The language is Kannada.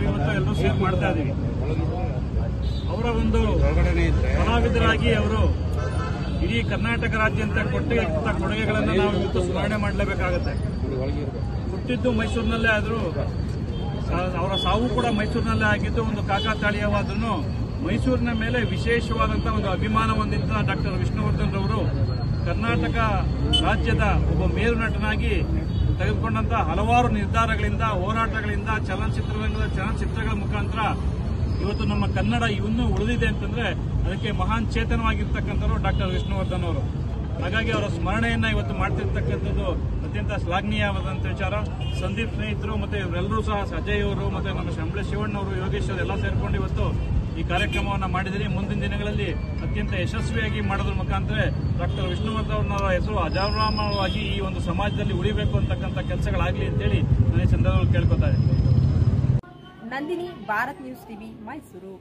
ನಾವಿವತ್ತು ಎಲ್ಲರೂ ಸೇರ್ ಮಾಡ್ತಾ ಇದ್ದೀವಿ. ಅವರ ಒಂದು ಕಲಾವಿದರಾಗಿ ಅವರು ಇಡೀ ಕರ್ನಾಟಕ ರಾಜ್ಯಾದ್ಯಂತ ಕೊಟ್ಟಿರುವಂತ ಕೊಡುಗೆಗಳನ್ನು ನಾವು ಇವತ್ತು ಸ್ಮರಣೆ ಮಾಡಲೇಬೇಕಾಗುತ್ತೆ. ಹುಟ್ಟಿದ್ದು ಮೈಸೂರಿನಲ್ಲೇ ಆದರೂ ಅವರ ಸಾವು ಕೂಡ ಮೈಸೂರಿನಲ್ಲೇ ಆಗಿದ್ದು ಒಂದು ಕಾಕತಾಳೀಯವಾದನ್ನು ಮೈಸೂರಿನ ಮೇಲೆ ವಿಶೇಷವಾದಂತಹ ಒಂದು ಅಭಿಮಾನ ಹೊಂದಿದ್ದ ಡಾಕ್ಟರ್ ವಿಷ್ಣುವರ್ಧನ್ ರವರು ಕರ್ನಾಟಕ ರಾಜ್ಯದ ಒಬ್ಬ ಮೇರು ನಟನಾಗಿ ತೆಗೆದುಕೊಂಡಂತಹ ಹಲವಾರು ನಿರ್ಧಾರಗಳಿಂದ, ಹೋರಾಟಗಳಿಂದ, ಚಲನಚಿತ್ರಗಳ ಮುಖಾಂತರ ಇವತ್ತು ನಮ್ಮ ಕನ್ನಡ ಇನ್ನೂ ಉಳಿದಿದೆ ಅಂತಂದ್ರೆ ಅದಕ್ಕೆ ಮಹಾನ್ ಚೇತನವಾಗಿರ್ತಕ್ಕಂಥವ್ರು ಡಾಕ್ಟರ್ ವಿಷ್ಣುವರ್ಧನ್ ಅವರು. ಹಾಗಾಗಿ ಅವರ ಸ್ಮರಣೆಯನ್ನ ಇವತ್ತು ಮಾಡ್ತಿರ್ತಕ್ಕಂಥದ್ದು ಅತ್ಯಂತ ಶ್ಲಾಘನೀಯವಾದಂಥ ವಿಚಾರ. ಸಂದೀಪ್ ಸ್ನೇಹಿತರು ಮತ್ತೆ ಇವರೆಲ್ಲರೂ ಸಹ ಅಜಯ್ ಅವರು ಮತ್ತೆ ನಮ್ಮ ಶಂಬಳೆ ಶಿವಣ್ಣ ಅವರು, ಯೋಗೇಶ್ ಅವರು ಎಲ್ಲ ಸೇರ್ಕೊಂಡು ಇವತ್ತು ಈ ಕಾರ್ಯಕ್ರಮವನ್ನು ಮಾಡಿದಿರಿ. ಮುಂದಿನ ದಿನಗಳಲ್ಲಿ ಅತ್ಯಂತ ಯಶಸ್ವಿಯಾಗಿ ಮಾಡೋದ್ರ ಮುಖಾಂತರ ಡಾಕ್ಟರ್ ವಿಷ್ಣುವರ್ಧನ್ ಅವರ ಹೆಸರು ಅಜರಾಮರವಾಗಿ ಈ ಒಂದು ಸಮಾಜದಲ್ಲಿ ಉಳಿಬೇಕು ಅಂತಕ್ಕಂಥ ಕೆಲಸಗಳಾಗಲಿ ಅಂತೇಳಿ ನಾನು ಈ ಸಂದರ್ಭದಲ್ಲಿ ಕೇಳ್ಕೊತಾ ಇದ್ದೀನಿ. Nandini, Bharat news TV, Mysuru.